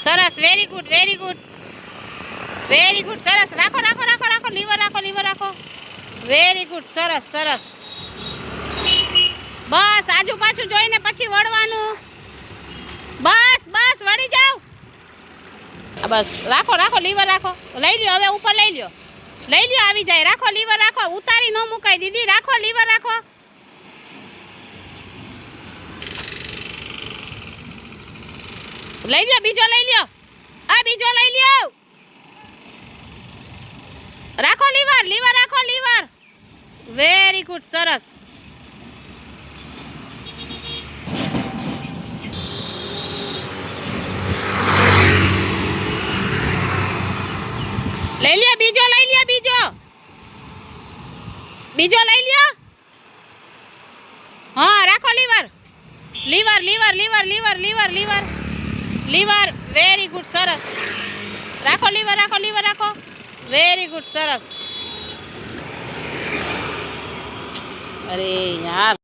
સરસ, very good, very good, very good, સરસ. રાખો રાખો રાખો રાખો, લીવર રાખો, લીવર રાખો. વેરી ગુડ, સરસ સરસ. બસ આજુ પાછું જોઈને પછી વળવાનું. બસ બસ વળી જાવ. બસ રાખો રાખો, લીવર રાખો. લઈ લ્યો હવે, ઉપર લઈ લ્યો, લઈ લ્યો, આવી જાય. રાખો લીવર રાખો, ઉતારી ન મુકાય દીદી. રાખો લીવર રાખો. લઈ લ્યો, બીજો લઈ લ્યો. આ બીજો લઈ લ્યો. રાખો લીવર, લીવર રાખો, લીવર. વેરી ગુડ, સરસ. લઈ લ્યો, બીજો લઈ લ્યો, બીજો બીજો લઈ લ્યો. હા રાખો lever, lever lever lever lever lever lever lever. Very good, સરસ. રાખો લીવર રાખો, લીવર રાખો. વેરી ગુડ, સરસ. અરે યાર.